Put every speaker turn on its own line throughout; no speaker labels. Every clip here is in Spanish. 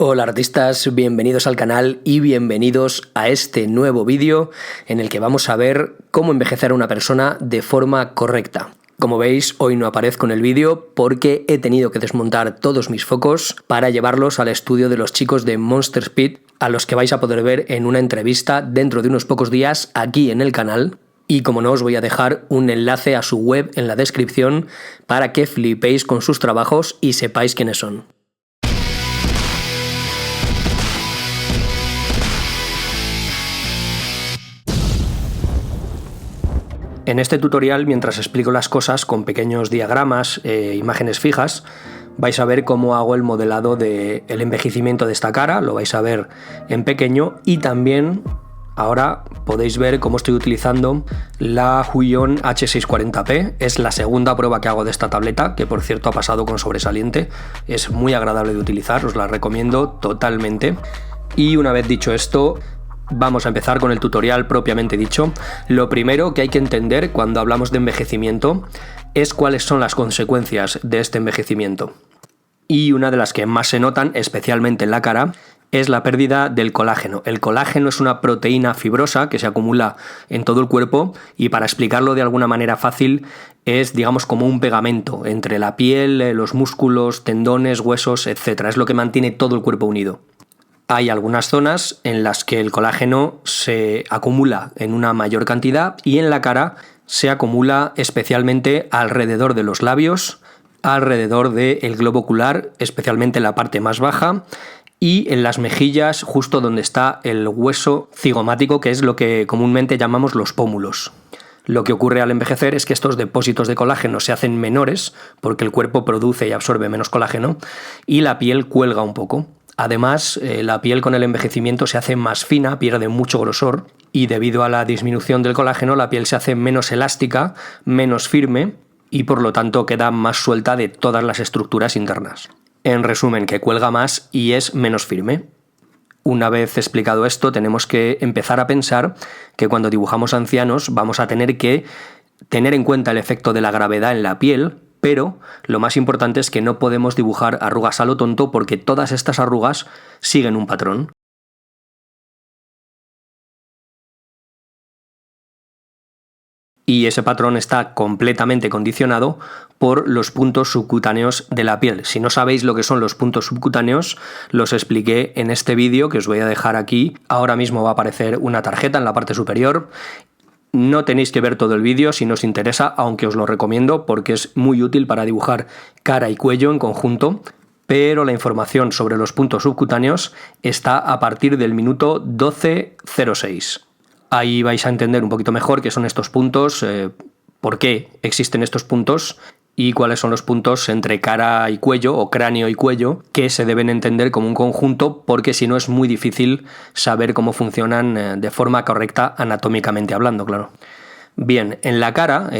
Hola artistas, bienvenidos al canal y bienvenidos a este nuevo vídeo en el que vamos a ver cómo envejecer a una persona de forma correcta. Como veis, hoy no aparezco en el vídeo porque he tenido que desmontar todos mis focos para llevarlos al estudio de los chicos de Monster Speed, a los que vais a poder ver en una entrevista dentro de unos pocos días aquí en el canal. Y como no, os voy a dejar un enlace a su web en la descripción para que flipéis con sus trabajos y sepáis quiénes son. En este tutorial, mientras explico las cosas con pequeños diagramas e imágenes fijas, vais a ver cómo hago el modelado del envejecimiento de esta cara, lo vais a ver en pequeño, y también ahora podéis ver cómo estoy utilizando la Huion H640P. Es la segunda prueba que hago de esta tableta, que por cierto ha pasado con sobresaliente. Es muy agradable de utilizar, os la recomiendo totalmente. Y una vez dicho esto, vamos a empezar con el tutorial propiamente dicho. Lo primero que hay que entender cuando hablamos de envejecimiento es cuáles son las consecuencias de este envejecimiento. Y una de las que más se notan, especialmente en la cara, es la pérdida del colágeno. El colágeno es una proteína fibrosa que se acumula en todo el cuerpo y, para explicarlo de alguna manera fácil, es, digamos, como un pegamento entre la piel, los músculos, tendones, huesos, etc. Es lo que mantiene todo el cuerpo unido. Hay algunas zonas en las que el colágeno se acumula en una mayor cantidad y en la cara se acumula especialmente alrededor de los labios, alrededor del globo ocular, especialmente en la parte más baja, y en las mejillas, justo donde está el hueso cigomático, que es lo que comúnmente llamamos los pómulos. Lo que ocurre al envejecer es que estos depósitos de colágeno se hacen menores porque el cuerpo produce y absorbe menos colágeno y la piel cuelga un poco. Además, la piel con el envejecimiento se hace más fina, pierde mucho grosor, y debido a la disminución del colágeno la piel se hace menos elástica, menos firme y por lo tanto queda más suelta de todas las estructuras internas. En resumen, que cuelga más y es menos firme. Una vez explicado esto, tenemos que empezar a pensar que cuando dibujamos ancianos vamos a tener que tener en cuenta el efecto de la gravedad en la piel, pero lo más importante es que no podemos dibujar arrugas a lo tonto porque todas estas arrugas siguen un patrón. Y ese patrón está completamente condicionado por los puntos subcutáneos de la piel. Si no sabéis lo que son los puntos subcutáneos, los expliqué en este vídeo que os voy a dejar aquí. Ahora mismo va a aparecer una tarjeta en la parte superior. No tenéis que ver todo el vídeo si no os interesa, aunque os lo recomiendo porque es muy útil para dibujar cara y cuello en conjunto, pero la información sobre los puntos subcutáneos está a partir del minuto 12:06. Ahí vais a entender un poquito mejor qué son estos puntos, por qué existen estos puntos y cuáles son los puntos entre cara y cuello o cráneo y cuello que se deben entender como un conjunto, porque si no es muy difícil saber cómo funcionan de forma correcta anatómicamente hablando, claro. Bien, en la cara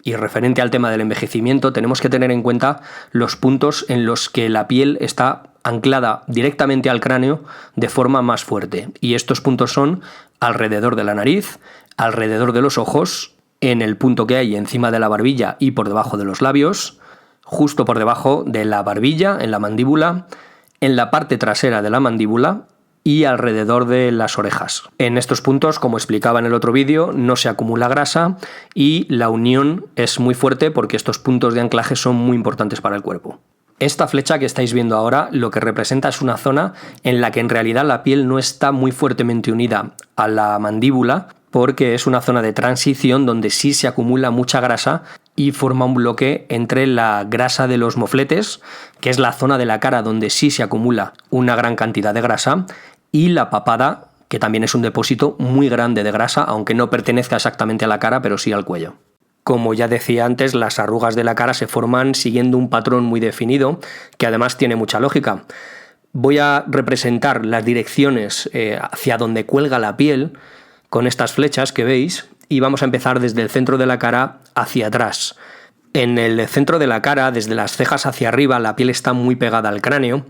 y referente al tema del envejecimiento tenemos que tener en cuenta los puntos en los que la piel está anclada directamente al cráneo de forma más fuerte, y estos puntos son alrededor de la nariz, alrededor de los ojos, en el punto que hay encima de la barbilla y por debajo de los labios, justo por debajo de la barbilla, en la mandíbula, en la parte trasera de la mandíbula y alrededor de las orejas. En estos puntos, como explicaba en el otro vídeo, no se acumula grasa y la unión es muy fuerte porque estos puntos de anclaje son muy importantes para el cuerpo. Esta flecha que estáis viendo ahora lo que representa es una zona en la que en realidad la piel no está muy fuertemente unida a la mandíbula, porque es una zona de transición donde sí se acumula mucha grasa y forma un bloque entre la grasa de los mofletes, que es la zona de la cara donde sí se acumula una gran cantidad de grasa, y la papada, que también es un depósito muy grande de grasa, aunque no pertenezca exactamente a la cara, pero sí al cuello. Como ya decía antes, las arrugas de la cara se forman siguiendo un patrón muy definido, que además tiene mucha lógica. Voy a representar las direcciones hacia donde cuelga la piel con estas flechas que veis, y vamos a empezar desde el centro de la cara hacia atrás. En el centro de la cara, desde las cejas hacia arriba, la piel está muy pegada al cráneo.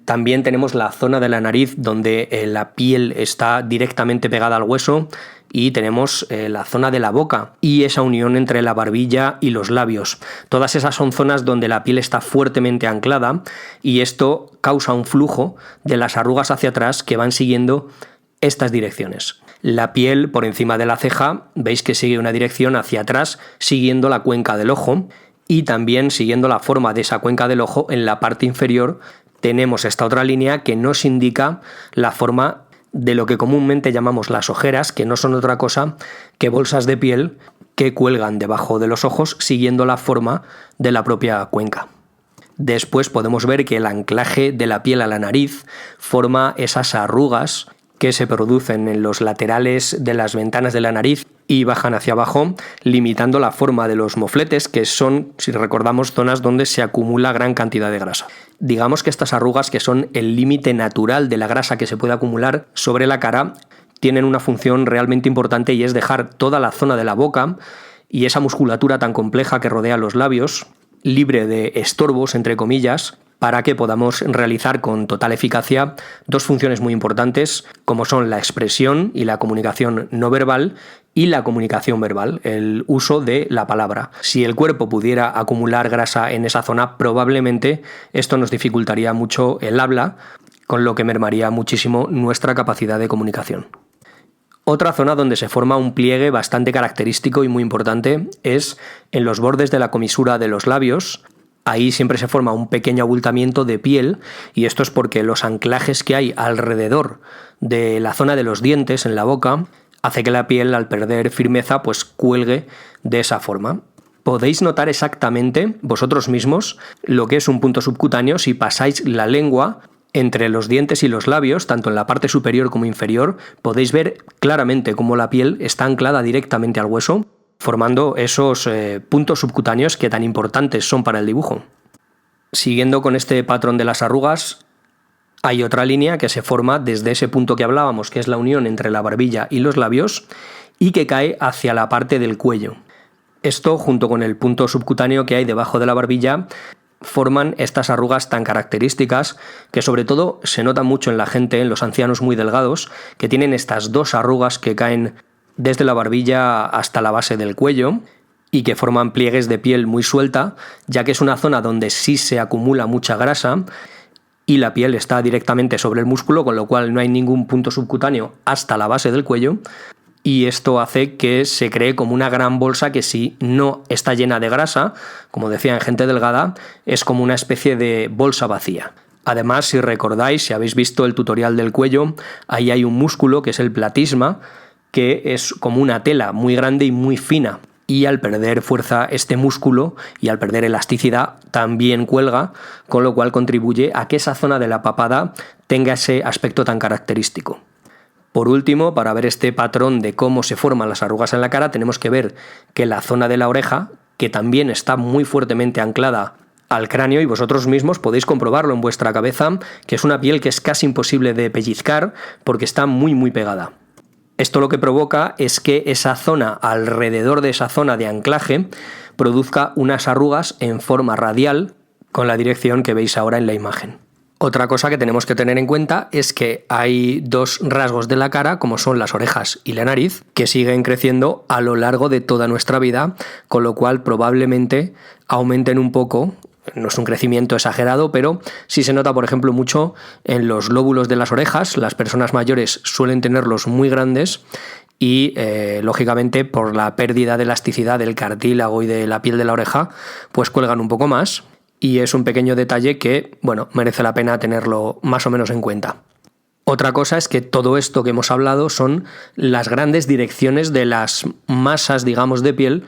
También tenemos la zona de la nariz donde la piel está directamente pegada al hueso, y tenemos la zona de la boca y esa unión entre la barbilla y los labios. Todas esas son zonas donde la piel está fuertemente anclada y esto causa un flujo de las arrugas hacia atrás que van siguiendo estas direcciones. La piel por encima de la ceja veis que sigue una dirección hacia atrás siguiendo la cuenca del ojo, y también siguiendo la forma de esa cuenca del ojo en la parte inferior tenemos esta otra línea que nos indica la forma de lo que comúnmente llamamos las ojeras, que no son otra cosa que bolsas de piel que cuelgan debajo de los ojos siguiendo la forma de la propia cuenca. Después podemos ver que el anclaje de la piel a la nariz forma esas arrugas que se producen en los laterales de las ventanas de la nariz y bajan hacia abajo, limitando la forma de los mofletes, que son, si recordamos, zonas donde se acumula gran cantidad de grasa. Digamos que estas arrugas, que son el límite natural de la grasa que se puede acumular sobre la cara, tienen una función realmente importante, y es dejar toda la zona de la boca y esa musculatura tan compleja que rodea los labios libre de estorbos, entre comillas, para que podamos realizar con total eficacia dos funciones muy importantes, como son la expresión y la comunicación no verbal, y la comunicación verbal, el uso de la palabra. Si el cuerpo pudiera acumular grasa en esa zona, probablemente esto nos dificultaría mucho el habla, con lo que mermaría muchísimo nuestra capacidad de comunicación. Otra zona donde se forma un pliegue bastante característico y muy importante es en los bordes de la comisura de los labios. Ahí siempre se forma un pequeño abultamiento de piel, y esto es porque los anclajes que hay alrededor de la zona de los dientes en la boca hace que la piel, al perder firmeza, pues cuelgue de esa forma. Podéis notar exactamente vosotros mismos lo que es un punto subcutáneo si pasáis la lengua entre los dientes y los labios, tanto en la parte superior como inferior. Podéis ver claramente cómo la piel está anclada directamente al hueso, formando esos puntos subcutáneos que tan importantes son para el dibujo. Siguiendo con este patrón de las arrugas, hay otra línea que se forma desde ese punto que hablábamos, que es la unión entre la barbilla y los labios, y que cae hacia la parte del cuello. Esto, junto con el punto subcutáneo que hay debajo de la barbilla, forman estas arrugas tan características que sobre todo se notan mucho en la gente, en los ancianos muy delgados, que tienen estas dos arrugas que caen desde la barbilla hasta la base del cuello y que forman pliegues de piel muy suelta, ya que es una zona donde sí se acumula mucha grasa y la piel está directamente sobre el músculo, con lo cual no hay ningún punto subcutáneo hasta la base del cuello, y esto hace que se cree como una gran bolsa que, si no está llena de grasa, como decía en gente delgada, es como una especie de bolsa vacía. Además, si recordáis, si habéis visto el tutorial del cuello, ahí hay un músculo que es el platisma, que es como una tela muy grande y muy fina, y al perder fuerza este músculo y al perder elasticidad también cuelga, con lo cual contribuye a que esa zona de la papada tenga ese aspecto tan característico. Por último, para ver este patrón de cómo se forman las arrugas en la cara, tenemos que ver que la zona de la oreja, que también está muy fuertemente anclada al cráneo, y vosotros mismos podéis comprobarlo en vuestra cabeza, que es una piel que es casi imposible de pellizcar porque está muy pegada. Esto lo que provoca es que esa zona, alrededor de esa zona de anclaje, produzca unas arrugas en forma radial con la dirección que veis ahora en la imagen. Otra cosa que tenemos que tener en cuenta es que hay dos rasgos de la cara, como son las orejas y la nariz, que siguen creciendo a lo largo de toda nuestra vida, con lo cual probablemente aumenten un poco. No es un crecimiento exagerado, pero sí se nota, por ejemplo, mucho en los lóbulos de las orejas. Las personas mayores suelen tenerlos muy grandes y, lógicamente, por la pérdida de elasticidad del cartílago y de la piel de la oreja, pues cuelgan un poco más. Y es un pequeño detalle que, bueno, merece la pena tenerlo más o menos en cuenta. Otra cosa es que todo esto que hemos hablado son las grandes direcciones de las masas, digamos, de piel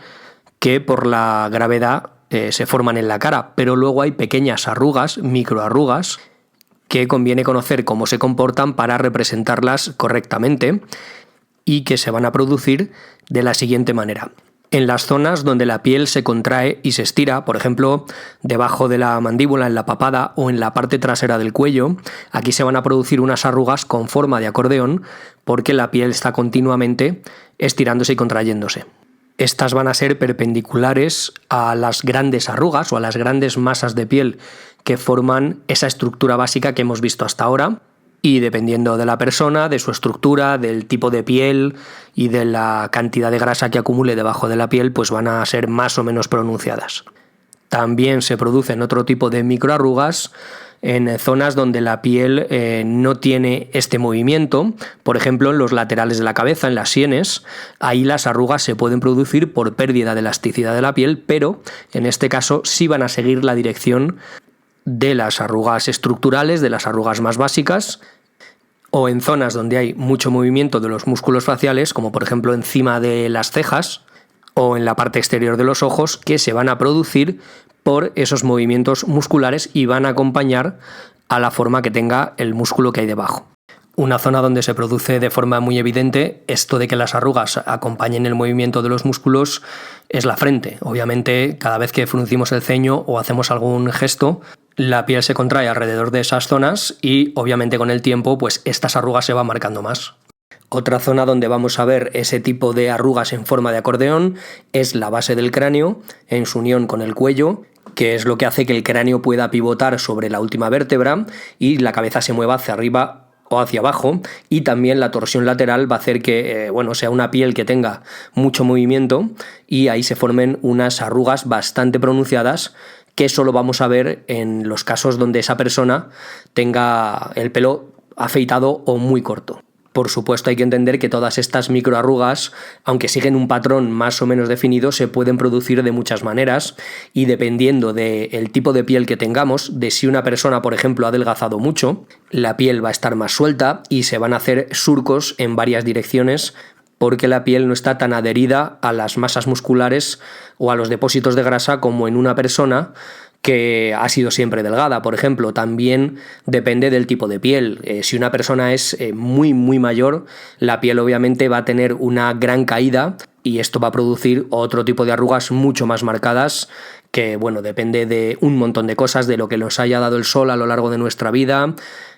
que por la gravedad se forman en la cara, pero luego hay pequeñas arrugas, microarrugas, que conviene conocer cómo se comportan para representarlas correctamente, y que se van a producir de la siguiente manera. En las zonas donde la piel se contrae y se estira, por ejemplo, debajo de la mandíbula, en la papada o en la parte trasera del cuello, aquí se van a producir unas arrugas con forma de acordeón porque la piel está continuamente estirándose y contrayéndose. Estas van a ser perpendiculares a las grandes arrugas o a las grandes masas de piel que forman esa estructura básica que hemos visto hasta ahora. Y dependiendo de la persona, de su estructura, del tipo de piel y de la cantidad de grasa que acumule debajo de la piel, pues van a ser más o menos pronunciadas. También se producen otro tipo de microarrugas en zonas donde la piel no tiene este movimiento, por ejemplo en los laterales de la cabeza, en las sienes. Ahí las arrugas se pueden producir por pérdida de elasticidad de la piel, pero en este caso sí van a seguir la dirección de las arrugas estructurales, de las arrugas más básicas, o en zonas donde hay mucho movimiento de los músculos faciales, como por ejemplo encima de las cejas o en la parte exterior de los ojos, que se van a producir por esos movimientos musculares y van a acompañar a la forma que tenga el músculo que hay debajo. Una zona donde se produce de forma muy evidente esto de que las arrugas acompañen el movimiento de los músculos es la frente. Obviamente, cada vez que fruncimos el ceño o hacemos algún gesto, la piel se contrae alrededor de esas zonas y obviamente con el tiempo pues estas arrugas se van marcando más. Otra zona donde vamos a ver ese tipo de arrugas en forma de acordeón es la base del cráneo, en su unión con el cuello, que es lo que hace que el cráneo pueda pivotar sobre la última vértebra y la cabeza se mueva hacia arriba o hacia abajo, y también la torsión lateral va a hacer que sea una piel que tenga mucho movimiento y ahí se formen unas arrugas bastante pronunciadas que solo vamos a ver en los casos donde esa persona tenga el pelo afeitado o muy corto. Por supuesto, hay que entender que todas estas microarrugas, aunque siguen un patrón más o menos definido, se pueden producir de muchas maneras y dependiendo del tipo de piel que tengamos, de si una persona, por ejemplo, ha adelgazado mucho, la piel va a estar más suelta y se van a hacer surcos en varias direcciones porque la piel no está tan adherida a las masas musculares o a los depósitos de grasa como en una persona que ha sido siempre delgada, por ejemplo. También depende del tipo de piel. Si una persona es muy mayor, la piel obviamente va a tener una gran caída y esto va a producir otro tipo de arrugas mucho más marcadas que, depende de un montón de cosas, de lo que nos haya dado el sol a lo largo de nuestra vida,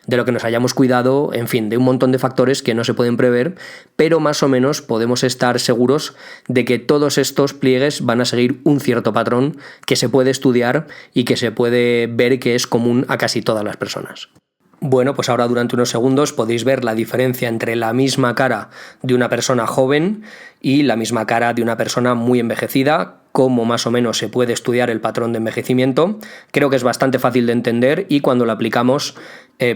de lo que nos hayamos cuidado, en fin, de un montón de factores que no se pueden prever, pero más o menos podemos estar seguros de que todos estos pliegues van a seguir un cierto patrón que se puede estudiar y que se puede ver que es común a casi todas las personas. Bueno, pues ahora durante unos segundos podéis ver la diferencia entre la misma cara de una persona joven y la misma cara de una persona muy envejecida, cómo más o menos se puede estudiar el patrón de envejecimiento. Creo que es bastante fácil de entender y cuando lo aplicamos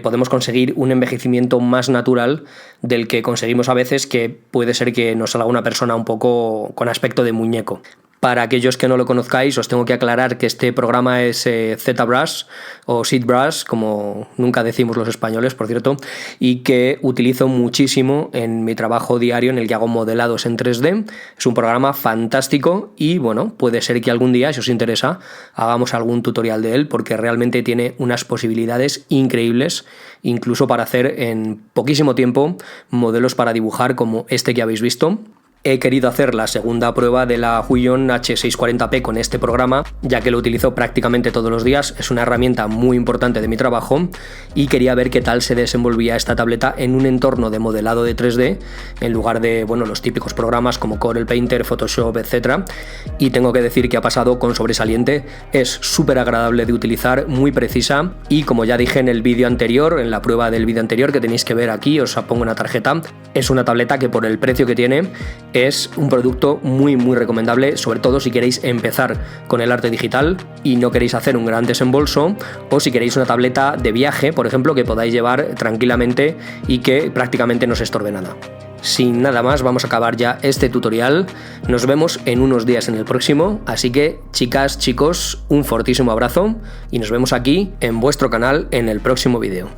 podemos conseguir un envejecimiento más natural del que conseguimos a veces, que puede ser que nos salga una persona un poco con aspecto de muñeco. Para aquellos que no lo conozcáis, os tengo que aclarar que este programa es ZBrush o SEEDBrush, como nunca decimos los españoles, por cierto, y que utilizo muchísimo en mi trabajo diario en el que hago modelados en 3D. Es un programa fantástico y puede ser que algún día, si os interesa, hagamos algún tutorial de él, porque realmente tiene unas posibilidades increíbles, incluso para hacer en poquísimo tiempo modelos para dibujar como este que habéis visto. He querido hacer la segunda prueba de la Huion H640p con este programa, ya que lo utilizo prácticamente todos los días. Es una herramienta muy importante de mi trabajo y quería ver qué tal se desenvolvía esta tableta en un entorno de modelado de 3D en lugar de los típicos programas como Corel Painter, Photoshop, etc. Y tengo que decir que ha pasado con sobresaliente. Es súper agradable de utilizar, muy precisa y, como ya dije en el vídeo anterior, en la prueba del vídeo anterior que tenéis que ver aquí, os pongo una tarjeta, es una tableta que por el precio que tiene es un producto muy recomendable, sobre todo si queréis empezar con el arte digital y no queréis hacer un gran desembolso, o si queréis una tableta de viaje, por ejemplo, que podáis llevar tranquilamente y que prácticamente no se estorbe nada. Sin nada más, vamos a acabar ya este tutorial. Nos vemos en unos días en el próximo, así que chicas, chicos, un fortísimo abrazo y nos vemos aquí en vuestro canal en el próximo vídeo.